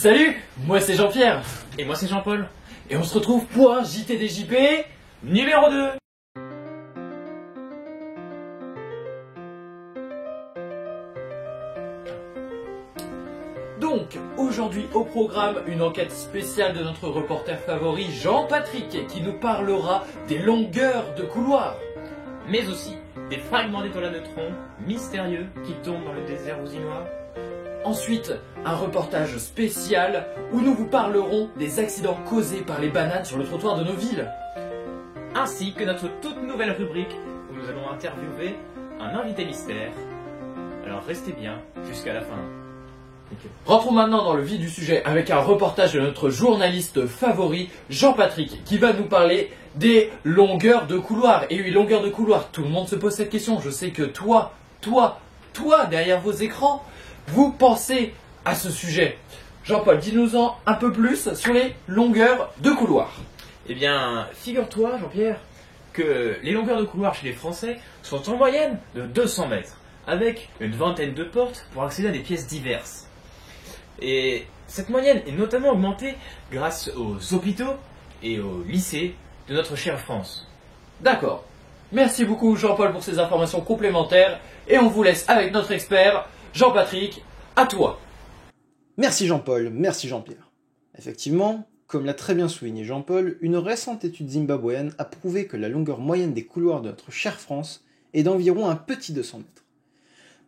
Salut, moi c'est Jean-Pierre. Et moi c'est Jean-Paul. Et on se retrouve pour un JTDJP numéro 2. Donc, aujourd'hui au programme, une enquête spéciale de notre reporter favori Jean-Patrick qui nous parlera des longueurs de couloir. Mais aussi des fragments d'étoiles à neutrons mystérieux qui tombent dans le désert ouzinois. Ensuite, un reportage spécial où nous vous parlerons des accidents causés par les bananes sur le trottoir de nos villes. Ainsi que notre toute nouvelle rubrique où nous allons interviewer un invité mystère. Alors restez bien jusqu'à la fin. Rentrons maintenant dans le vif du sujet avec un reportage de notre journaliste favori, Jean-Patrick, qui va nous parler des longueurs de couloir. Et oui, longueurs de couloir, tout le monde se pose cette question. Je sais que toi, derrière vos écrans, vous pensez à ce sujet. Jean-Paul, dis-nous-en un peu plus sur les longueurs de couloir. Eh bien, figure-toi, Jean-Pierre, que les longueurs de couloir chez les Français sont en moyenne de 200 mètres, avec une vingtaine de portes pour accéder à des pièces diverses. Et cette moyenne est notamment augmentée grâce aux hôpitaux et aux lycées de notre chère France. D'accord. Merci beaucoup Jean-Paul pour ces informations complémentaires et on vous laisse avec notre expert, Jean-Patrick, à toi. Merci Jean-Paul, merci Jean-Pierre. Effectivement, comme l'a très bien souligné Jean-Paul, une récente étude zimbabwéenne a prouvé que la longueur moyenne des couloirs de notre chère France est d'environ un petit 200 mètres.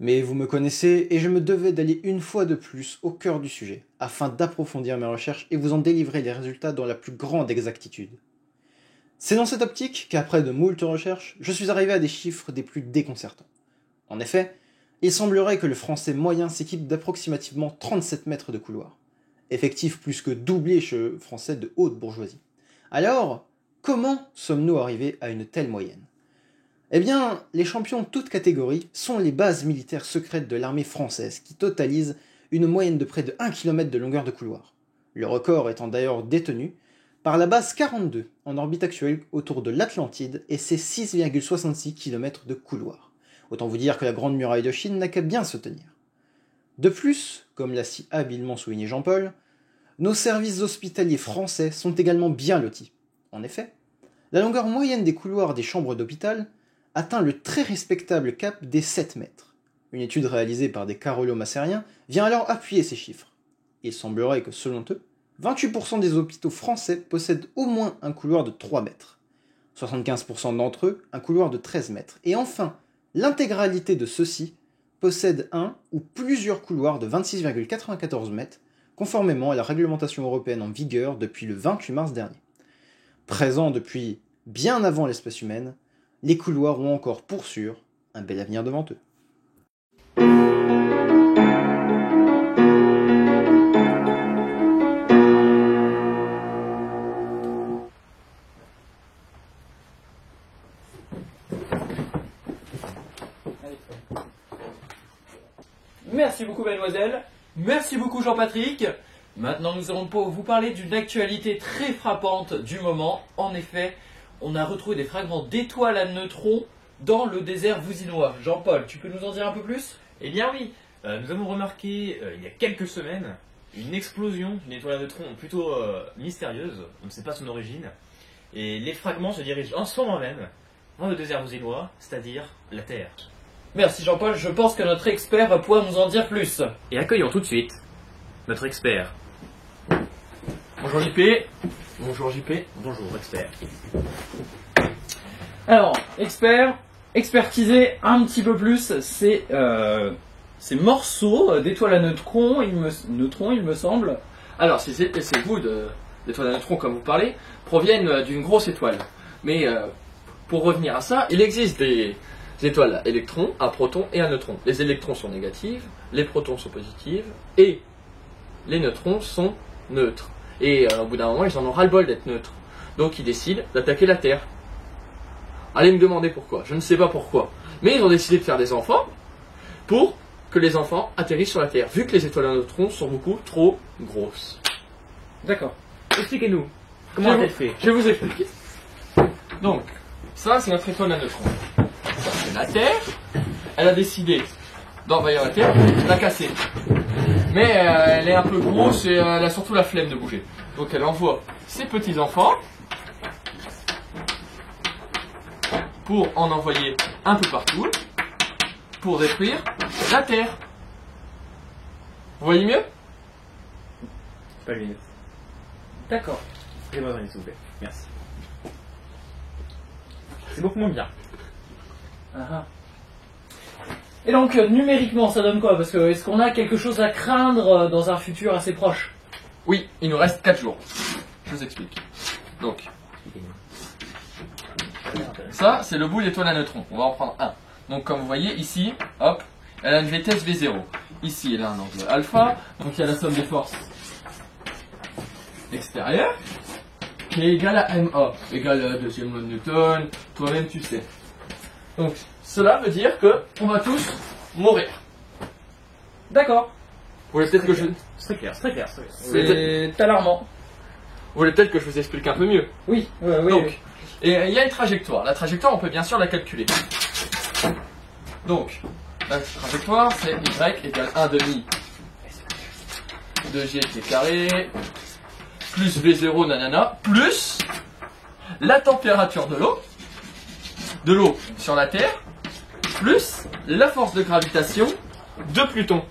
Mais vous me connaissez et je me devais d'aller une fois de plus au cœur du sujet, afin d'approfondir mes recherches et vous en délivrer les résultats dans la plus grande exactitude. C'est dans cette optique qu'après de moult recherches, je suis arrivé à des chiffres des plus déconcertants. En effet, il semblerait que le français moyen s'équipe d'approximativement 37 mètres de couloir, effectif plus que doublé chez le français de haute bourgeoisie. Alors, comment sommes-nous arrivés à une telle moyenne ? Eh bien, les champions de toutes catégories sont les bases militaires secrètes de l'armée française qui totalisent une moyenne de près de 1 km de longueur de couloir. Le record étant d'ailleurs détenu par la base 42 en orbite actuelle autour de l'Atlantide et ses 6,66 km de couloir. Autant vous dire que la Grande Muraille de Chine n'a qu'à bien se tenir. De plus, comme l'a si habilement souligné Jean-Paul, nos services hospitaliers français sont également bien lotis. En effet, la longueur moyenne des couloirs des chambres d'hôpital atteint le très respectable cap des 7 mètres. Une étude réalisée par des carolo-massériens vient alors appuyer ces chiffres. Il semblerait que, selon eux, 28% des hôpitaux français possèdent au moins un couloir de 3 mètres. 75% d'entre eux, un couloir de 13 mètres. Et enfin, l'intégralité de ceux-ci possèdent un ou plusieurs couloirs de 26,94 mètres, conformément à la réglementation européenne en vigueur depuis le 28 mars dernier. Présents depuis bien avant l'espèce humaine, les couloirs ont encore pour sûr un bel avenir devant eux. Merci beaucoup mademoiselle, merci beaucoup Jean-Patrick. Maintenant nous allons vous parler d'une actualité très frappante du moment. En effet, on a retrouvé des fragments d'étoiles à neutrons dans le désert ouzinois. Jean-Paul, tu peux nous en dire un peu plus ? Eh bien oui, nous avons remarqué il y a quelques semaines une explosion d'une étoile à neutrons plutôt mystérieuse, on ne sait pas son origine, et les fragments se dirigent en ce moment même dans le désert ouzinois, c'est-à-dire la Terre. Merci Jean-Paul, je pense que notre expert va pouvoir nous en dire plus. Et accueillons tout de suite notre expert. Bonjour JP. Bonjour JP. Bonjour expert. Alors, expert, expertiser un petit peu plus ces morceaux d'étoiles à neutrons, il me semble. Alors, ces bouts d'étoiles à neutrons, comme vous parlez, proviennent d'une grosse étoile. Mais pour revenir à ça, il existe des étoiles à électrons, à protons et à neutrons. Les électrons sont négatifs, les protons sont positifs et les neutrons sont neutres. Et au bout d'un moment, ils en ont ras-le-bol d'être neutres. Donc ils décident d'attaquer la Terre. Allez me demander pourquoi, je ne sais pas pourquoi. Mais ils ont décidé de faire des enfants pour que les enfants atterrissent sur la Terre, vu que les étoiles à neutrons sont beaucoup trop grosses. D'accord. Expliquez-nous, comment a-t-elle fait ? Je vais vous expliquer. Donc, ça c'est notre étoile à neutrons. Ça c'est la Terre. Elle a décidé d'envahir la Terre, de la casser. Mais elle est un peu grosse et elle a surtout la flemme de bouger. Donc elle envoie ses petits enfants pour en envoyer un peu partout pour détruire la Terre. Vous voyez mieux? Pas lunettes. D'accord. Fais-moi s'il vous plaît. Merci. C'est beaucoup moins bien. Ah. Et donc, numériquement, ça donne quoi? Parce que est-ce qu'on a quelque chose à craindre dans un futur assez proche? Oui, il nous reste 4 jours. Je vous explique. Donc, ça, c'est le bout d'étoile à neutrons. On va en prendre un. Donc, comme vous voyez, ici, hop, elle a une vitesse V0. Ici, elle a un angle alpha. Donc, il y a la somme des forces extérieures qui est égale à MA, égale à la deuxième loi de Newton. Toi-même, tu sais. Donc, cela veut dire que on va tous mourir. D'accord. Vous voulez peut-être que je... C'est très clair, c'est très clair. C'est alarmant. Vous voulez peut-être que je vous explique un peu mieux. Oui, oui. Donc, et il y a une trajectoire. La trajectoire, on peut bien sûr la calculer. Donc, la trajectoire, c'est y égale 1 demi de g qui est carré, plus v0 nanana, plus la température de l'eau sur la Terre, plus la force de gravitation de Pluton.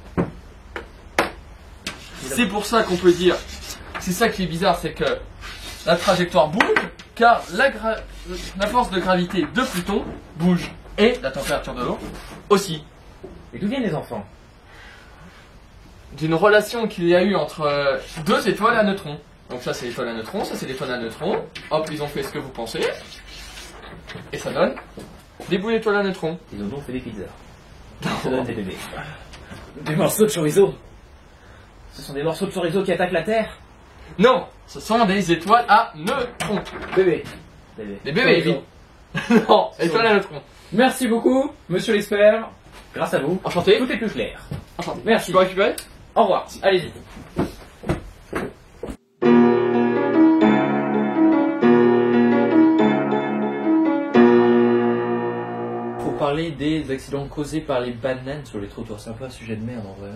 C'est pour ça qu'on peut dire, c'est ça qui est bizarre, c'est que la trajectoire bouge, car la force de gravité de Pluton bouge, et la température de l'eau aussi. Et d'où viennent les enfants? D'une relation qu'il y a eu entre deux étoiles à neutrons. Donc ça c'est l'étoile à neutrons, ça c'est l'étoile à neutrons. Hop, ils ont fait ce que vous pensez. Et ça donne des bouts d'étoiles à neutrons. Ils ont donc fait des pizzas. Ça donne des bébés. Des morceaux de chorizo. Ce sont des morceaux de chorizo qui attaquent la Terre. Non, ce sont des étoiles à neutrons. Bébé. Des bébés, oui. Non, étoiles à neutrons. Merci beaucoup, monsieur l'expert. Grâce à vous, Enchanté. tout est plus clair. Enchanté. Merci. Tu peux récupérer? Au revoir. Allez-y. Faut parler des accidents causés par les bananes sur les trottoirs. C'est un peu un sujet de merde en vrai.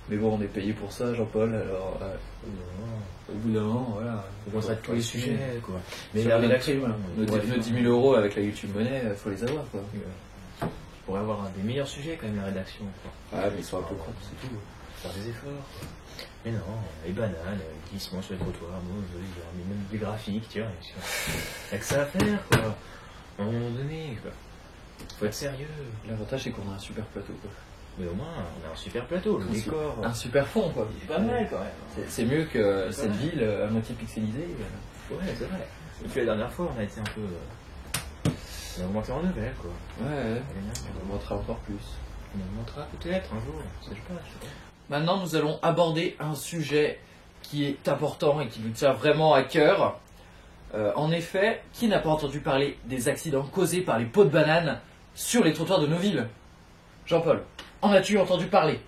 Mais bon, on est payé pour ça, Jean-Paul, alors au bout d'un moment, voilà. On traite tous les sujets, quoi. Mais Sur la la rédaction, rédaction, nos 10 000 euros avec la YouTube Money, faut les avoir quoi. On pourrait avoir un des meilleurs sujets quand même, la rédaction. Quoi. Ah, mais ils sont un peu cons, c'est tout. Faire des efforts. Quoi. Mais non, les bananes, glissement sur les trottoirs, bon, mais même des graphiques, tu vois. Il n'y a que ça à faire, quoi. À un moment donné, quoi. Faut être sérieux. L'avantage c'est qu'on a un super plateau quoi. Mais au moins, on a un super plateau, le décor. Un super fond quoi. Il est pas mal quand même. C'est mieux que cette ville à moitié pixelisée. Ouais, c'est vrai. Et puis la dernière fois, on a été un peu. On a augmenté en level, quoi. Ouais, on augmentera encore plus. On augmentera peut-être un jour, je sais pas. Maintenant, nous allons aborder un sujet qui est important et qui nous tient vraiment à cœur. En effet, qui n'a pas entendu parler des accidents causés par les pots de banane sur les trottoirs de nos villes? Jean-Paul, en as-tu entendu parler?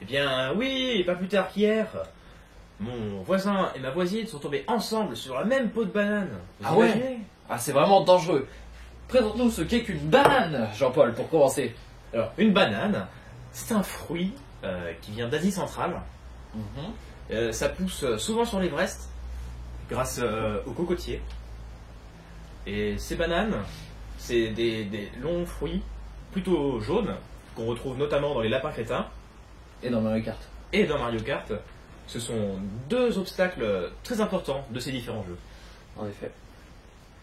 Eh bien, oui, pas plus tard qu'hier, mon voisin et ma voisine sont tombés ensemble sur la même peau de banane. Vous Ah ouais? imaginez? Ah, c'est vraiment dangereux. Présente-nous ce qu'est qu'une banane, Jean-Paul, pour commencer. Alors, une banane, c'est un fruit qui vient d'Asie centrale. Ça pousse souvent sur l'Everest, grâce aux cocotiers. Et ces bananes, c'est des longs fruits, plutôt jaunes, qu'on retrouve notamment dans les lapins crétins. Et dans Mario Kart. Et dans Mario Kart. Ce sont deux obstacles très importants de ces différents jeux. En effet.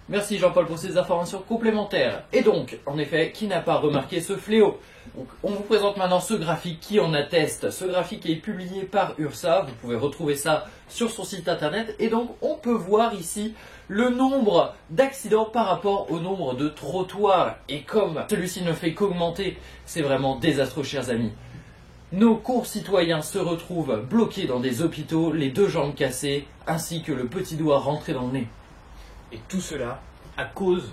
Merci Jean-Paul pour ces informations complémentaires. Et donc, en effet, qui n'a pas remarqué ce fléau? Donc, on vous présente maintenant ce graphique qui en atteste. Ce graphique est publié par URSA, vous pouvez retrouver ça sur son site internet. Et donc, on peut voir ici le nombre d'accidents par rapport au nombre de trottoirs. Et comme celui-ci ne fait qu'augmenter, c'est vraiment désastreux, chers amis. Nos concitoyens se retrouvent bloqués dans des hôpitaux, les deux jambes cassées, ainsi que le petit doigt rentré dans le nez. Et tout cela à cause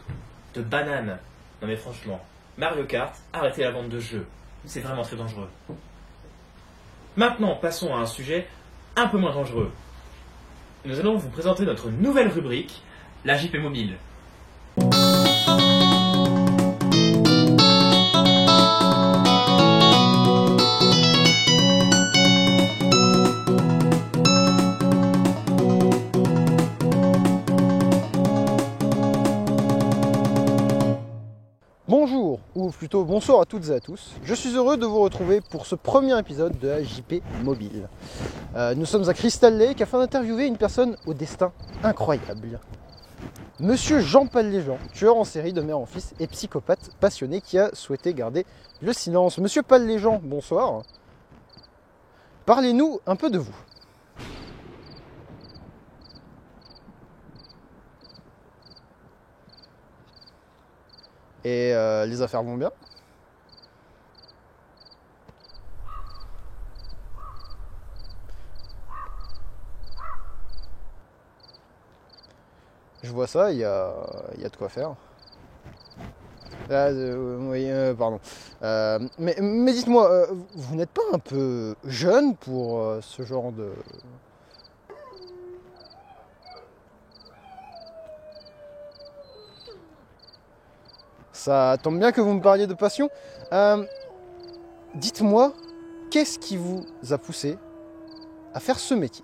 de bananes. Non mais franchement, Mario Kart, arrêtez la vente de jeux. C'est vraiment très dangereux. Maintenant, passons à un sujet un peu moins dangereux. Nous allons vous présenter notre nouvelle rubrique, la JP Mobile. bonjour, ou plutôt bonsoir à toutes et à tous. Je suis heureux de vous retrouver pour ce premier épisode de la JP Mobile. Nous sommes à Crystal Lake afin d'interviewer une personne au destin incroyable. Monsieur Jean-Paul Léjean, tueur en série de mère en fils et psychopathe passionné qui a souhaité garder le silence. Monsieur Paul Léjean, bonsoir. Parlez-nous un peu de vous. Et les affaires vont bien? Je vois ça, il y a de quoi faire. Oui, pardon. Mais dites-moi, vous n'êtes pas un peu jeune pour ce genre de... Ça tombe bien que vous me parliez de passion. Dites-moi, qu'est-ce qui vous a poussé à faire ce métier ?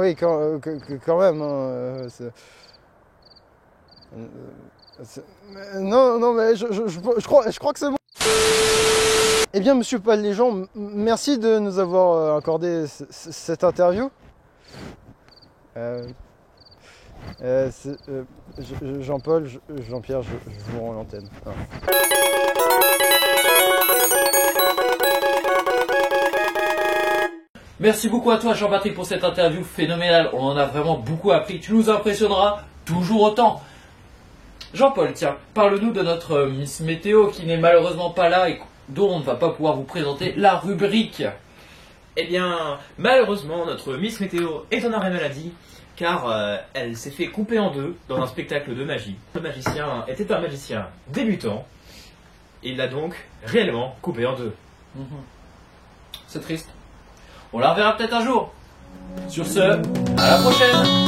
Oui, quand même. Hein, non, mais je crois que c'est bon. Eh bien, monsieur Paul Léjean, merci de nous avoir accordé cette interview. Jean-Paul, Jean-Pierre, je vous rends l'antenne. Ah. Merci beaucoup à toi Jean-Patrick pour cette interview phénoménale, on en a vraiment beaucoup appris, tu nous impressionneras toujours autant. Jean-Paul, tiens, parle-nous de notre Miss Météo qui n'est malheureusement pas là et dont on ne va pas pouvoir vous présenter la rubrique. Eh bien, malheureusement, notre Miss Météo est en arrêt maladie, car elle s'est fait couper en deux dans un spectacle de magie. Le magicien était un magicien débutant, et il l'a donc réellement coupé en deux. C'est triste. On la reverra peut-être un jour. Sur ce, à la prochaine!